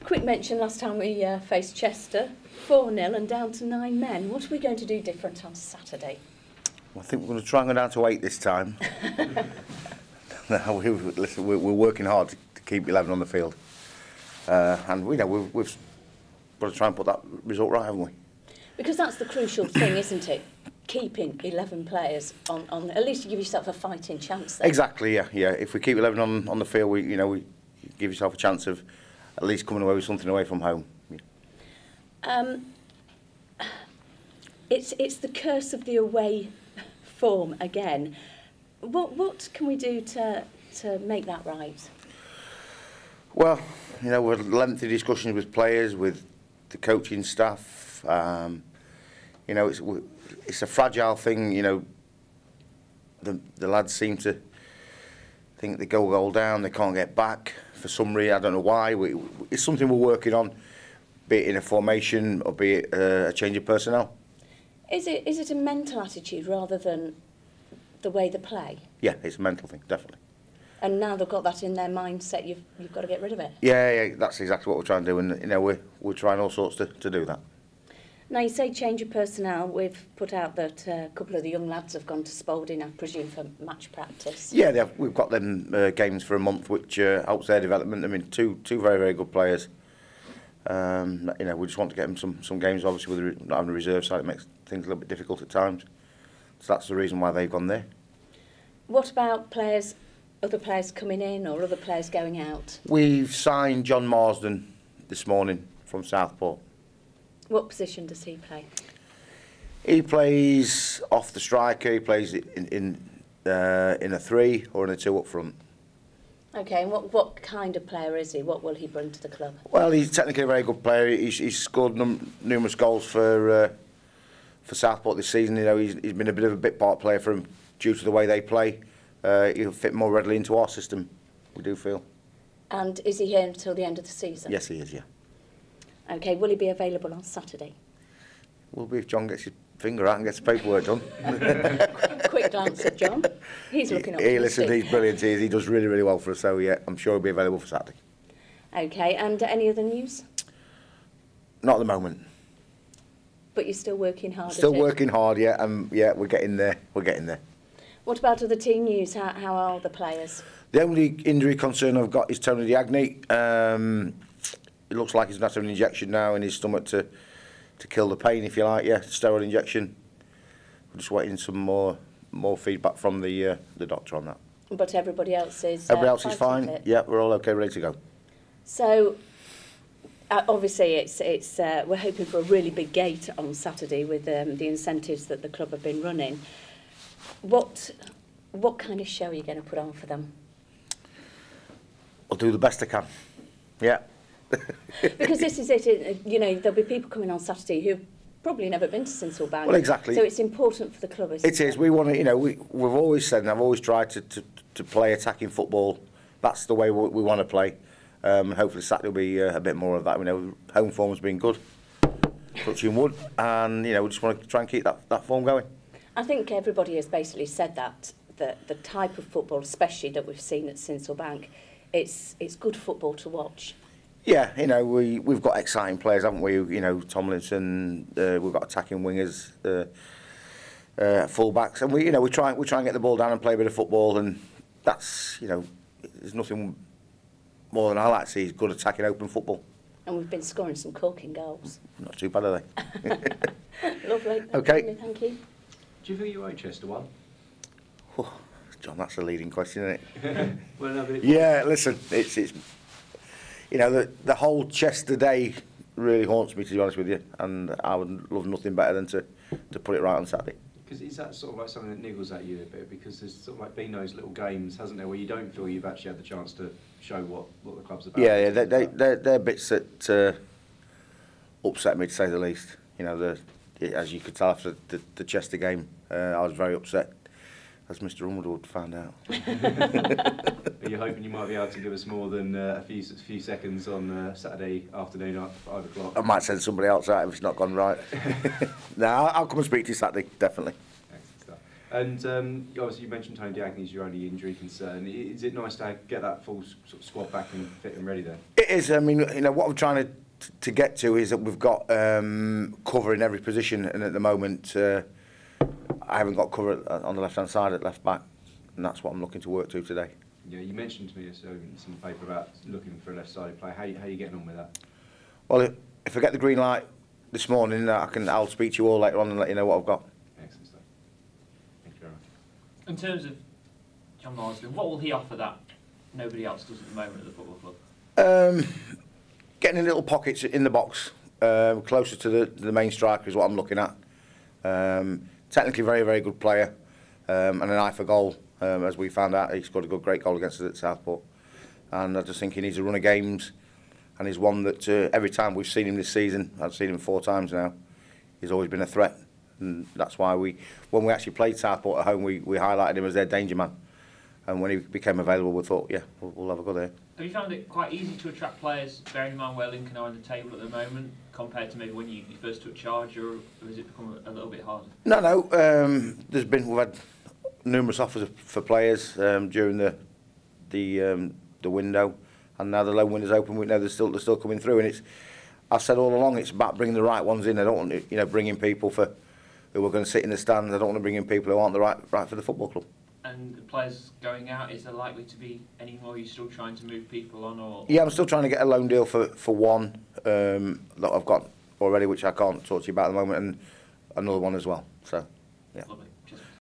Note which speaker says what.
Speaker 1: Quick mention, last time we faced Chester, 4-0 and down to 9 men. What are we going to do different on Saturday?
Speaker 2: Well, I think we're going to try and go down to 8 this time. Listen, we're working hard to keep 11 on the field. And we know we've got to try and put that result right, haven't we? Because
Speaker 1: that's the crucial thing, isn't it? Keeping 11 players on at least you give yourself a fighting chance there.
Speaker 2: Exactly, yeah. If we keep 11 on the field, we give yourself a chance of at least coming away with something away from home.
Speaker 1: It's the curse of the away form again. What can we do to make that right?
Speaker 2: Well, we're lengthy discussions with players, with the coaching staff. It's a fragile thing. The lads seem to think they go goal down, they can't get back for some reason. I don't know why. It's something we're working on, be it in a formation or be it a change of personnel.
Speaker 1: Is it a mental attitude rather than the way they play?
Speaker 2: Yeah, it's a mental thing, definitely.
Speaker 1: And now they've got that in their mindset, you've got to get rid of it.
Speaker 2: Yeah, that's exactly what we're trying to do, and we're trying all sorts to do that.
Speaker 1: Now you say change of personnel. We've put out that a couple of the young lads have gone to Spalding, I presume, for match practice.
Speaker 2: Yeah, we've got them games for a month, which helps their development. I mean, two very, very good players. We just want to get them some games. Obviously, with not having a reserve side, it makes things a little bit difficult at times. So that's the reason why they've gone there.
Speaker 1: What about other players coming in or other players going out?
Speaker 2: We've signed John Marsden this morning from Southport.
Speaker 1: What position does he play?
Speaker 2: He plays off the striker. He plays in a 3 or in a 2 up front.
Speaker 1: Okay, and what kind of player is he? What will he bring to the club?
Speaker 2: Well, he's technically a very good player. He's scored numerous goals for Southport this season. He's been a bit of a bit part player for him due to the way they play. He'll fit more readily into our system, we do feel.
Speaker 1: And is he here until the end of the season?
Speaker 2: Yes, he is, yeah.
Speaker 1: Okay, will he be available on Saturday?
Speaker 2: Will be if John gets his finger out and gets the paperwork done.
Speaker 1: Quick glance at John. He's looking up.
Speaker 2: He's brilliant. He does really, really well for us, so yeah, I'm sure he'll be available for Saturday. Okay,
Speaker 1: and any other news?
Speaker 2: Not at the moment.
Speaker 1: But you're still working hard,
Speaker 2: Still working hard, yeah, yeah, we're getting there.
Speaker 1: What about other team news? How are the players?
Speaker 2: The only injury concern I've got is Tony Diagni. It looks like he's going to have an injection now in his stomach to kill the pain, if you like. Yeah, steroid injection. We're just waiting some more feedback from the doctor on that.
Speaker 1: But everybody else is.
Speaker 2: Everybody else is fine. Fit. Yeah, we're all okay, ready to go.
Speaker 1: So, obviously, it's we're hoping for a really big gate on Saturday with the incentives that the club have been running. What kind of show are you going to put on for them?
Speaker 2: I'll do the best I can. Yeah.
Speaker 1: Because this is it, there'll be people coming on Saturday who've probably never been to Sincil Bank.
Speaker 2: Well, exactly.
Speaker 1: So it's important for the club, isn't it?
Speaker 2: It is. We want to, we've always said, and I've always tried to play attacking football. That's the way we want to play. Hopefully Saturday will be a bit more of that. Home form has been good, touching wood, and we just want to try and keep that form going.
Speaker 1: I think everybody has basically said that the type of football, especially that we've seen at Sincil Bank, it's good football to watch.
Speaker 2: Yeah, we've got exciting players, haven't we? Tomlinson, we've got attacking wingers, full-backs, and we try and get the ball down and play a bit of football, and that's, there's nothing more than I like to see is good attacking open football.
Speaker 1: And we've been scoring some corking goals.
Speaker 2: Not too bad, are they?
Speaker 1: Lovely.
Speaker 2: Okay.
Speaker 1: Thank you.
Speaker 3: Do you think you owe Chester one?
Speaker 2: Oh, John, that's a leading question, isn't it?
Speaker 3: Well, no, but
Speaker 2: yeah, listen, it's the whole Chester day really haunts me, to be honest with you, and I would love nothing better than to put it right on Saturday.
Speaker 3: Because is that sort of like something that niggles at you a bit? Because there's sort of like been those little games, hasn't there, where you don't feel you've actually had the chance to show what the club's about.
Speaker 2: Yeah, they're bits that upset me, to say the least. As you could tell after the Chester game, I was very upset, as Mr. Unwood found out.
Speaker 3: Are you hoping you might be able to give us more than a few seconds on Saturday afternoon at 5 o'clock?
Speaker 2: I might send somebody else out if it's not gone right. No, I'll come and speak to you Saturday, definitely.
Speaker 3: Excellent stuff. And obviously you mentioned Tony Diagne's your only injury concern. Is it nice to get that full sort of squad back and fit and ready then?
Speaker 2: It is. I mean, you know, what I'm trying to get to is that we've got cover in every position, and at the moment I haven't got cover on the left-hand side at left back, and that's what I'm looking to work to today.
Speaker 3: Yeah, you mentioned to me in some paper about looking for a left-sided player. How are you getting on with that?
Speaker 2: Well, if I get the green light this morning, I'll speak to you all later on and let you know what I've got.
Speaker 3: Excellent stuff. Thank you very much.
Speaker 4: In terms of John Marsden, what will he offer that nobody else does at the moment at the football club?
Speaker 2: Getting in little pockets in the box, closer to the main striker is what I'm looking at. Technically very, very good player, and an eye for goal. As we found out, he scored a great goal against us at Southport. And I just think he needs a run of games, and he's one that every time we've seen him this season, I've seen him 4 times now, he's always been a threat. And that's why when we actually played Southport at home, we highlighted him as their danger man. And when he became available, we thought, yeah, we'll have a go there.
Speaker 4: Have you found it quite easy to attract players, bearing in mind where Lincoln are on the table at the moment, compared to maybe when you first took charge, or has it become a little bit harder? No.
Speaker 2: We've had numerous offers for players during the window, and now the loan window's open. We know they're still coming through, and I've said all along, it's about bringing the right ones in. I don't want bringing people who are going to sit in the stands. I don't want to bring in people who aren't the right for the football club.
Speaker 4: And the players going out, is there likely to be any more? Are you still trying to move people on? Or
Speaker 2: yeah, I'm still trying to get a loan deal for one that I've got already, which I can't talk to you about at the moment, and another one as well. So, yeah.
Speaker 4: Lovely.